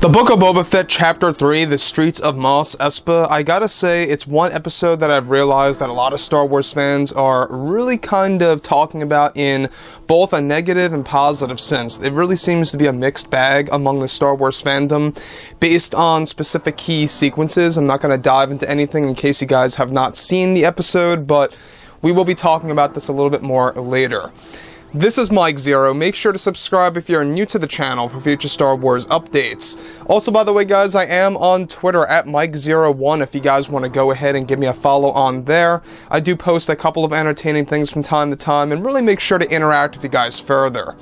The Book of Boba Fett Chapter 3, The Streets of Mos Espa. I gotta say, it's one episode that I've realized that a lot of Star Wars fans are really kind of talking about in both a negative and positive sense. It really seems to be a mixed bag among the Star Wars fandom based on specific key sequences. I'm not gonna dive into anything in case you guys have not seen the episode, but we will be talking about this a little bit more later. This is Mike Zero. Make sure to subscribe if you're new to the channel for future Star Wars updates. Also, by the way, guys, I am on Twitter at Mike01 if you guys want to go ahead and give me a follow on there. I do post a couple of entertaining things from time to time and really make sure to interact with you guys further.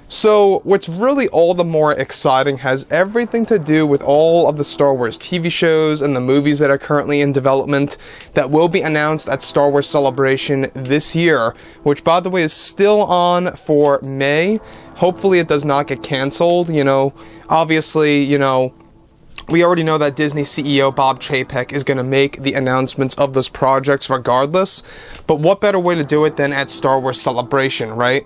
So, what's really all the more exciting has everything to do with all of the Star Wars TV shows and the movies that are currently in development that will be announced at Star Wars Celebration this year, which, by the way, is still on for May. Hopefully it does not get canceled. Obviously, we already know that Disney CEO Bob Chapek is going to make the announcements of those projects regardless, but what better way to do it than at Star Wars Celebration, right?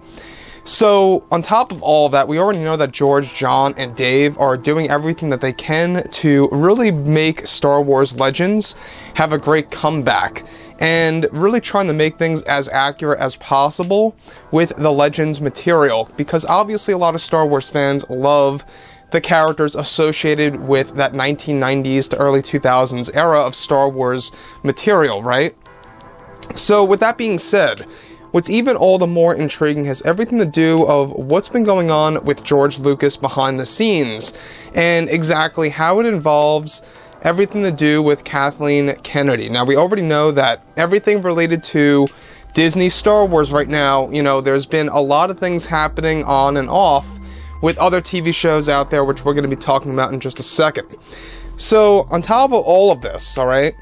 So, on top of all of that, we already know that George, John, and Dave are doing everything that they can to really make Star Wars Legends have a great comeback, and really trying to make things as accurate as possible with the Legends material, because obviously a lot of Star Wars fans love the characters associated with that 1990s to early 2000s era of Star Wars material, right? So, with that being said, what's even all the more intriguing has everything to do of what's been going on with George Lucas behind the scenes, and exactly how it involves everything to do with Kathleen Kennedy. Now, we already know that everything related to Disney Star Wars right now, there's been a lot of things happening on and off with other TV shows out there, which we're going to be talking about in just a second. So, on top of all of this, alright,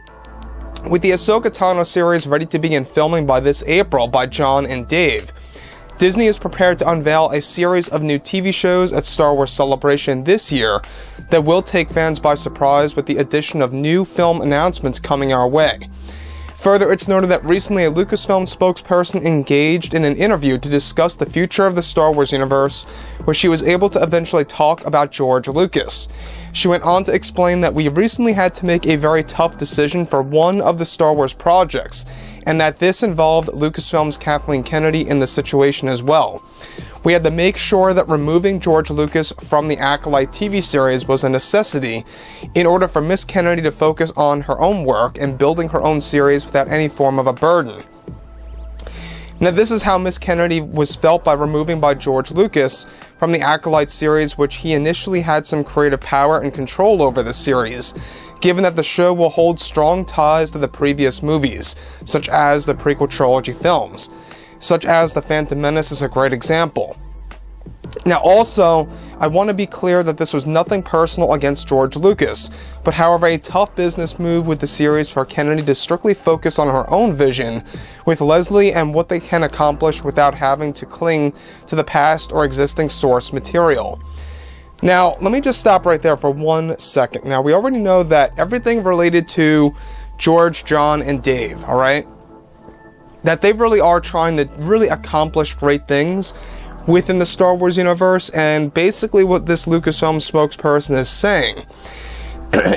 with the Ahsoka Tano series ready to begin filming by this April by John and Dave, Disney is prepared to unveil a series of new TV shows at Star Wars Celebration this year that will take fans by surprise with the addition of new film announcements coming our way. Further, it's noted that recently a Lucasfilm spokesperson engaged in an interview to discuss the future of the Star Wars universe, where she was able to eventually talk about George Lucas. She went on to explain that we recently had to make a very tough decision for one of the Star Wars projects, and that this involved Lucasfilm's Kathleen Kennedy in the situation as well. We had to make sure that removing George Lucas from the Acolyte TV series was a necessity in order for Miss Kennedy to focus on her own work and building her own series without any form of a burden. Now, this is how Miss Kennedy was felt by removing by George Lucas from the Acolyte series, which he initially had some creative power and control over the series, given that the show will hold strong ties to the previous movies, such as the prequel trilogy films, such as The Phantom Menace is a great example. Now, also, I want to be clear that this was nothing personal against George Lucas, but however a tough business move with the series for Kennedy to strictly focus on her own vision with Leslie and what they can accomplish without having to cling to the past or existing source material. Now, let me just stop right there for 1 second. Now, we already know that everything related to George, John, and Dave, alright? That they really are trying to really accomplish great things within the Star Wars universe, and basically what this Lucasfilm spokesperson is saying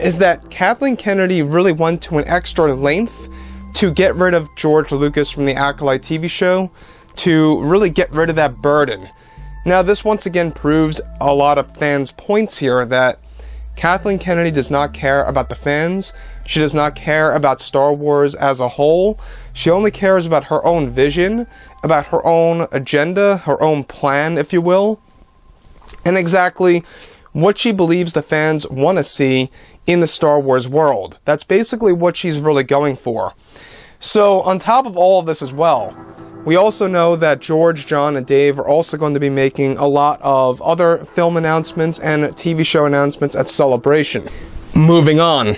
is that Kathleen Kennedy really went to an extra length to get rid of George Lucas from the Acolyte TV show, to really get rid of that burden. Now, this once again proves a lot of fans' points here that Kathleen Kennedy does not care about the fans. She does not care about Star Wars as a whole. She only cares about her own vision, about her own agenda, her own plan, if you will, and exactly what she believes the fans want to see in the Star Wars world. That's basically what she's really going for. So, on top of all of this as well, we also know that George, John, and Dave are also going to be making a lot of other film announcements and TV show announcements at Celebration. Moving on.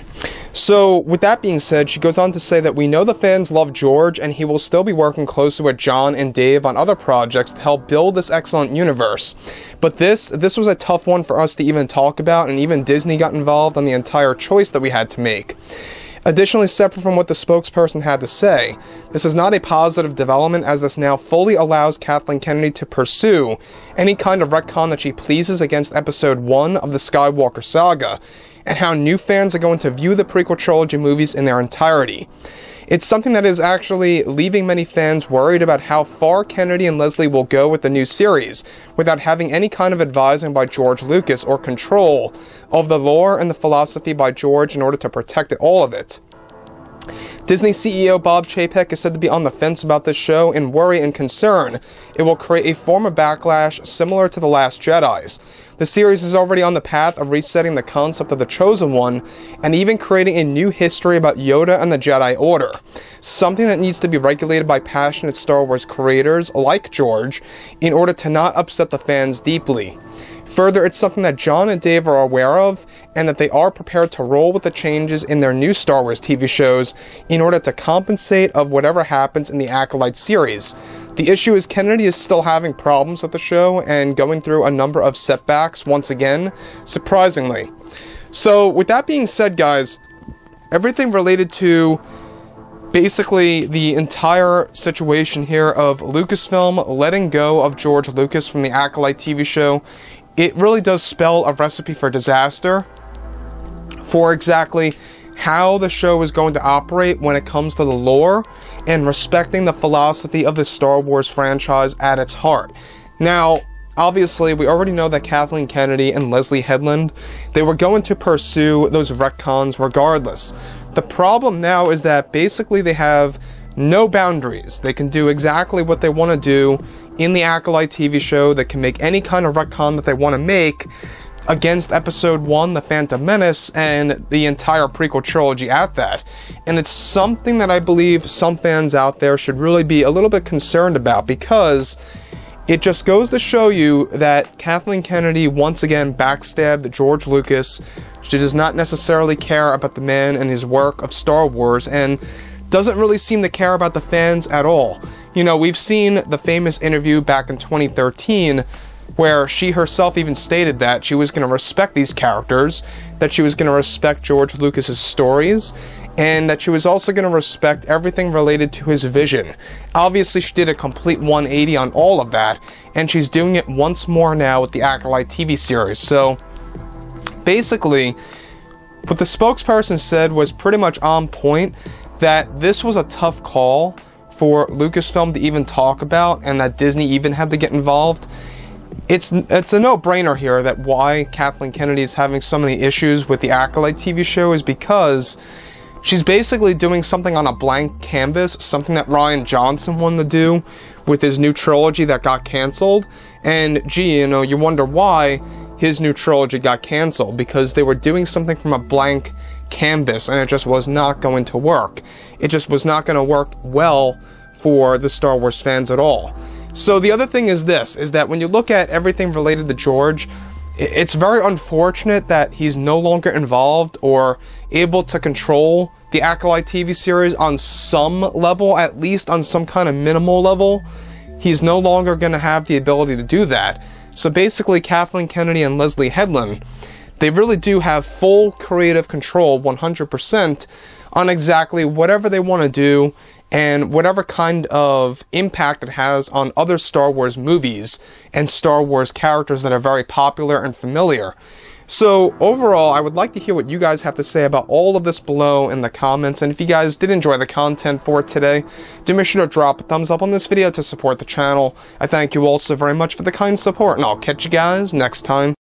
So, with that being said, she goes on to say that we know the fans love George, and he will still be working closely with John and Dave on other projects to help build this excellent universe. But this was a tough one for us to even talk about, and even Disney got involved on the entire choice that we had to make. Additionally, separate from what the spokesperson had to say, this is not a positive development, as this now fully allows Kathleen Kennedy to pursue any kind of retcon that she pleases against Episode 1 of the Skywalker saga, and how new fans are going to view the prequel trilogy movies in their entirety. It's something that is actually leaving many fans worried about how far Kennedy and Leslie will go with the new series, without having any kind of advising by George Lucas or control of the lore and the philosophy by George in order to protect all of it. Disney CEO Bob Chapek is said to be on the fence about this show and worry and concern it will create a form of backlash similar to The Last Jedi's. The series is already on the path of resetting the concept of the Chosen One, and even creating a new history about Yoda and the Jedi Order, something that needs to be regulated by passionate Star Wars creators like George in order to not upset the fans deeply. Further, it's something that John and Dave are aware of, and that they are prepared to roll with the changes in their new Star Wars TV shows in order to compensate of whatever happens in the Acolyte series. The issue is Kennedy is still having problems with the show and going through a number of setbacks once again, surprisingly. So with that being said, guys, everything related to basically the entire situation here of Lucasfilm letting go of George Lucas from the Acolyte TV show, it really does spell a recipe for disaster for exactly how the show is going to operate when it comes to the lore and respecting the philosophy of the Star Wars franchise at its heart. Now, obviously, we already know that Kathleen Kennedy and Leslie Headland, they were going to pursue those retcons regardless. The problem now is that basically they have no boundaries. They can do exactly what they want to do in the Acolyte TV show. They can make any kind of retcon that they want to make against Episode 1, The Phantom Menace, and the entire prequel trilogy at that. And it's something that I believe some fans out there should really be a little bit concerned about, because it just goes to show you that Kathleen Kennedy once again backstabbed George Lucas. She does not necessarily care about the man and his work of Star Wars, and doesn't really seem to care about the fans at all. You know, we've seen the famous interview back in 2013 where she herself even stated that she was going to respect these characters, that she was going to respect George Lucas's stories, and that she was also going to respect everything related to his vision. Obviously, she did a complete 180 on all of that, and she's doing it once more now with the Acolyte TV series. So, basically, what the spokesperson said was pretty much on point, that this was a tough call for Lucasfilm to even talk about, and that Disney even had to get involved. It's a no-brainer here that why Kathleen Kennedy is having so many issues with the Acolyte TV show is because she's basically doing something on a blank canvas, something that Rian Johnson wanted to do with his new trilogy that got canceled. And gee, you know, you wonder why his new trilogy got canceled, because they were doing something from a blank canvas and it just was not going to work. It just was not going to work well for the Star Wars fans at all. So the other thing is this, is that when you look at everything related to George, it's very unfortunate that he's no longer involved or able to control the Acolyte TV series on some level, at least on some kind of minimal level. He's no longer going to have the ability to do that. So basically, Kathleen Kennedy and Leslie Headland, they really do have full creative control, 100%, on exactly whatever they want to do and whatever kind of impact it has on other Star Wars movies and Star Wars characters that are very popular and familiar. So overall, I would like to hear what you guys have to say about all of this below in the comments, and if you guys did enjoy the content for today, do make sure to drop a thumbs up on this video to support the channel. I thank you all so very much for the kind support, and I'll catch you guys next time.